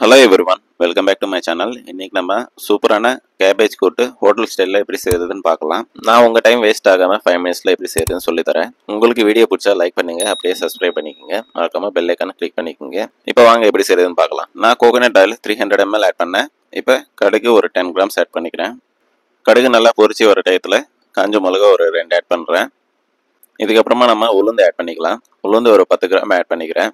Hello everyone, welcome back to my channel. இன்னைக்கு நம்ம சூப்பரான கேபேஜ் கூட்டு ஹோட்டல் ஸ்டைலில் எப்படி செய்யறதுன்னு பார்க்கலாம். நான் உங்கள் டைம் வேஸ்ட் ஆகாமல் 5 மினிட்ஸில் எப்படி செய்யறதுன்னு சொல்லித்தரேன். உங்களுக்கு வீடியோ பிடிச்சா லைக் பண்ணுங்கள், அப்படியே சப்ஸ்கிரைப் பண்ணிக்கோங்க, மறக்காம பெல் ஐக்கானை கிளிக் பண்ணிக்கோங்க. இப்போ வாங்க எப்படி செய்யறதுன்னு பார்க்கலாம். நான் கோகோனட் ஆயில் 300 ml ஆட் பண்ணேன். இப்போ கடுகு ஒரு 10 grams ஆட் பண்ணிக்கிறேன். கடுகு நல்லா பொரிச்சு வர டயத்தில் காஞ்ச மிளகா ஒரு 2 ஆட் பண்ணுறேன். இதுக்கப்புறமா நம்ம உளுந்து ஆட் பண்ணிக்கலாம். உளுந்து ஒரு 10 gram ஆட் பண்ணிக்கிறேன்.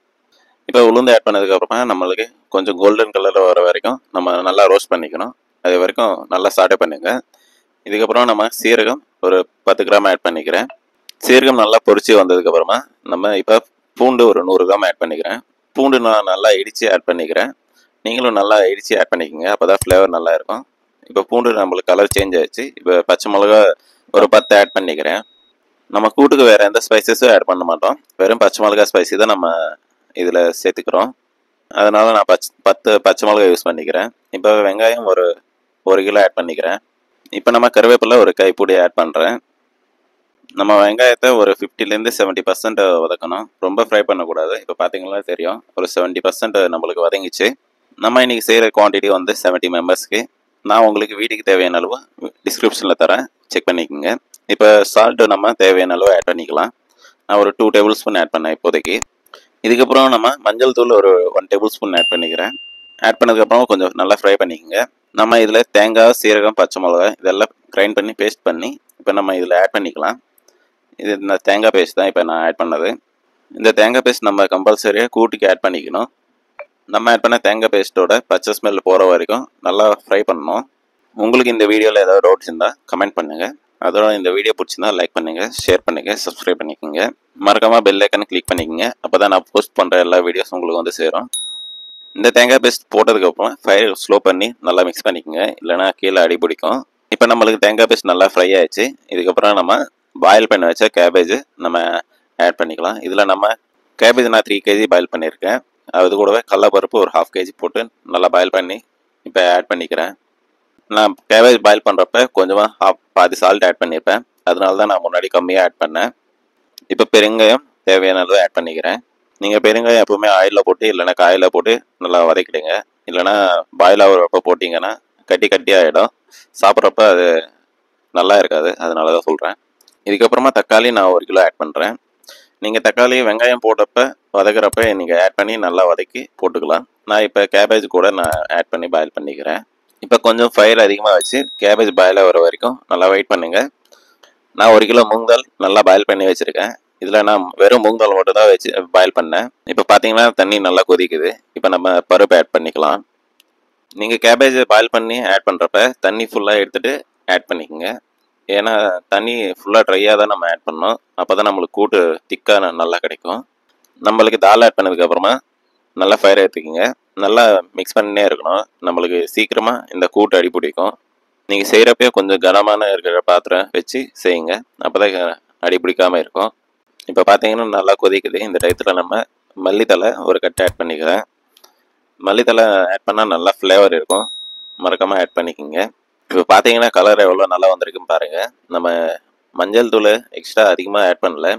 இப்போ உளுந்து ஆட் பண்ணதுக்கப்புறமா நம்மளுக்கு கொஞ்சம் கோல்டன் கலரில் வர வரைக்கும் நம்ம நல்லா ரோஸ்ட் பண்ணிக்கணும். அது வரைக்கும் நல்லா சாட்டை பண்ணுங்க. இதுக்கப்புறம் நம்ம சீரகம் ஒரு 10 gram ஆட் பண்ணிக்கிறேன். சீரகம் நல்லா பொரிச்சு வந்ததுக்கப்புறமா நம்ம இப்போ பூண்டு ஒரு 100 gram ஆட் பண்ணிக்கிறேன். பூண்டு நான் நல்லா இடித்து ஆட் பண்ணிக்கிறேன். நீங்களும் நல்லா இடித்து ஆட் பண்ணிக்கோங்க, அப்போ தான் ஃப்ளேவர் நல்லா இருக்கும். இப்போ பூண்டு நம்மளுக்கு கலர் சேஞ்ச் ஆகிடுச்சு. இப்போ பச்சை மிளகா ஒரு 10 ஆட் பண்ணிக்கிறேன். நம்ம கூட்டுக்கு வேறு எந்த ஸ்பைசஸும் ஆட் பண்ண மாட்டோம், வெறும் பச்சை மிளகா ஸ்பைசி தான் நம்ம இதில் சேர்த்துக்கிறோம். அதனால நான் 10 பச்சை மிளகா யூஸ் பண்ணிக்கிறேன். இப்போ வெங்காயம் ஒரு 1 கிலோ ஆட் பண்ணிக்கிறேன். இப்போ நம்ம கருவேப்பிலை ஒரு கைப்பிடி ஆட் பண்ணுறேன். நம்ம வெங்காயத்தை ஒரு 50-70% 70% வதக்கணும், ரொம்ப ஃப்ரை பண்ணக்கூடாது. இப்போ பார்த்தீங்கன்னா தெரியும், ஒரு 70% நம்மளுக்கு வதங்கிச்சு. நம்ம இன்றைக்கி செய்கிற குவான்டிட்டி வந்து 70 மெம்பர்ஸ்க்கு. நான் உங்களுக்கு வீட்டுக்கு தேவையான அளவு டிஸ்கிரிப்ஷனில் தரேன், செக் பண்ணிக்கோங்க. இப்போ சால்ட்டு நம்ம தேவையான அளவு ஆட் பண்ணிக்கலாம். நான் ஒரு 2 டேபிள் ஸ்பூன் ஆட் பண்ணேன் இப்போதைக்கு. இதுக்கப்புறம் நம்ம மஞ்சள் தூள் ஒரு 1 டேபிள் ஸ்பூன் ஆட் பண்ணிக்கிறேன். ஆட் பண்ணதுக்கப்புறம் கொஞ்சம் நல்லா ஃப்ரை பண்ணிக்கோங்க. நம்ம இதில் தேங்காய், சீரகம், பச்சை மிளகா இதெல்லாம் கிரைண்ட் பண்ணி பேஸ்ட் பண்ணி இப்போ நம்ம இதில் ஆட் பண்ணிக்கலாம். இது இந்த தேங்காய் பேஸ்ட் தான் இப்போ நான் ஆட் பண்ணது. இந்த தேங்காய் பேஸ்ட் நம்ம கம்பல்சரியாக கூட்டுக்கு ஆட் பண்ணிக்கணும். நம்ம ஆட் பண்ண தேங்காய் பேஸ்ட்டோட பச்சை ஸ்மெல் போகிற வரைக்கும் நல்லா ஃப்ரை பண்ணணும். உங்களுக்கு இந்த வீடியோவில் ஏதாவது டவுட்ஸ் இருந்தால் கமெண்ட் பண்ணுங்கள். அதோட இந்த வீடியோ பிடிச்சிருந்தா லைக் பண்ணுங்கள், ஷேர் பண்ணுங்கள், சப்ஸ்கிரைப் பண்ணிக்கோங்க. மறக்காமல் பெல் ஐக்கனை கிளிக் பண்ணிக்கோங்க, அப்போ தான் நான் போஸ்ட் பண்ணுற எல்லா வீடியோஸும் உங்களுக்கு வந்து சேரும். இந்த தேங்காய் பேஸ்ட் போட்டதுக்கப்புறம் ஃபயர் ஸ்லோ பண்ணி நல்லா மிக்ஸ் பண்ணிக்கோங்க, இல்லைனா கீழே அடி பிடிக்கும். இப்போ நம்மளுக்கு தேங்காய் பேஸ்ட் நல்லா ஃப்ரை ஆயிடுச்சு. இதுக்கப்புறம் நம்ம பாயில் பண்ணி வச்ச கேபேஜ் நம்ம ஆட் பண்ணிக்கலாம். இதில் நம்ம கேபேஜ் நான் 3 kg பாயில் பண்ணியிருக்கேன். அது கூடவே கடலைப்பருப்பு ஒரு 1/2 kg போட்டு நல்லா பாயில் பண்ணி இப்போ ஆட் பண்ணிக்கிறேன். நான் கேபேஜ் பாயில் பண்ணுறப்ப கொஞ்சமாக பாதி சால்ட் ஆட் பண்ணியிருப்பேன், அதனால தான் நான் முன்னாடி கம்மியாக ஆட் பண்ணேன். இப்போ பெருங்காயம் தேவையான அளவு ஆட் பண்ணிக்கிறேன். நீங்கள் பெருங்காயம் எப்போவுமே ஆயிலில் போட்டு இல்லைனா காயில் போட்டு நல்லா வதக்கிடுங்க, இல்லைனா பாயில் ஆகிறப்ப போட்டிங்கன்னா கட்டி கட்டி ஆகிடும், சாப்பிட்றப்ப அது நல்லா இருக்காது, அதனால தான் சொல்கிறேன். இதுக்கப்புறமா தக்காளி நான் 1 கிலோ ஆட் பண்ணுறேன். நீங்கள் தக்காளி வெங்காயம் போட்டப்ப வதக்கிறப்ப நீங்கள் ஆட் பண்ணி நல்லா வதக்கி போட்டுக்கலாம். நான் இப்போ கேபேஜ் கூட நான் ஆட் பண்ணி பாயில் பண்ணிக்கிறேன். இப்போ கொஞ்சம் ஃபயர் அதிகமாக வச்சு கேபேஜ் பாயில் ஆகிற வரைக்கும் நல்லா வெயிட் பண்ணுங்கள். நான் 1 கிலோ மூங் தால் நல்லா பாயில் பண்ணி வச்சுருக்கேன். இதில் நான் வெறும் மூங் தால் மட்டும் தான் வச்சு பாயில் பண்ணேன். இப்போ பார்த்தீங்கன்னா தண்ணி நல்லா கொதிக்குது. இப்போ நம்ம பருப்பு ஆட் பண்ணிக்கலாம். நீங்கள் கேபேஜ் பாயில் பண்ணி ஆட் பண்ணுறப்ப தண்ணி ஃபுல்லாக எடுத்துகிட்டு ஆட் பண்ணிக்கோங்க. ஏன்னா தண்ணி ஃபுல்லாக ட்ரையாக தான் நம்ம ஆட் பண்ணோம், அப்போ தான் நம்மளுக்கு கூட்டு திக்காக நல்லா கிடைக்கும். நம்மளுக்கு தால் ஆட் பண்ணதுக்கப்புறமா நல்லா ஃபயர் ஏற்றிக்கிங்க, நல்லா மிக்ஸ் பண்ணினே இருக்கணும். நம்மளுக்கு சீக்கிரமாக இந்த கூட்டு அடி பிடிக்கும். நீங்கள் செய்கிறப்பே கொஞ்சம் கனமான இருக்கிற பாத்திரம் வச்சு செய்யுங்க, அப்போ தான் அடி பிடிக்காமல் இருக்கும். இப்போ பார்த்தீங்கன்னா நல்லா கொதிக்குது. இந்த டயத்தில் நம்ம மல்லித்தலை ஒரு கட்டு ஆட் பண்ணிக்கிறேன். மல்லித்தலை ஆட் பண்ணால் நல்லா ஃப்ளேவர் இருக்கும், மறக்காமல் ஆட் பண்ணிக்கோங்க. இப்போ பார்த்தீங்கன்னா கலர் எவ்வளோ நல்லா வந்திருக்குன்னு பாருங்கள். நம்ம மஞ்சள் தூள் எக்ஸ்ட்ரா அதிகமாக ஆட் பண்ணல,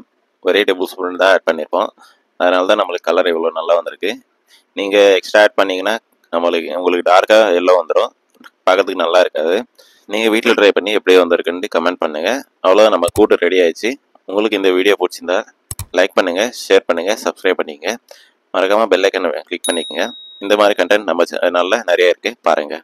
ஒரே டேபிள் ஸ்பூன் தான் ஆட் பண்ணியிருப்போம், அதனால தான் நம்மளுக்கு கலர் எவ்வளோ நல்லா வந்திருக்கு. நீங்கள் எக்ஸ்ட்ரா ஆட் பண்ணிங்கன்னா உங்களுக்கு டார்க்காக எல்லோ வந்துடும், பார்க்கறதுக்கு நல்லா இருக்காது. நீங்கள் வீட்டில் ட்ரை பண்ணி எப்படி வந்திருக்குன்னு கமெண்ட் பண்ணுங்கள். அவ்வளோதான், நம்ம கூட்டு ரெடி ஆயிடுச்சு. உங்களுக்கு இந்த வீடியோ பிடிச்சிருந்தா லைக் பண்ணுங்கள், ஷேர் பண்ணுங்கள், சப்ஸ்கிரைப் பண்ணிக்கங்க, மறக்காமல் பெல் ஐக்கனை கிளிக் பண்ணிக்கோங்க. இந்த மாதிரி கண்டென்ட் நம்ம சேனலில் நிறைய இருக்குது, பாருங்கள்.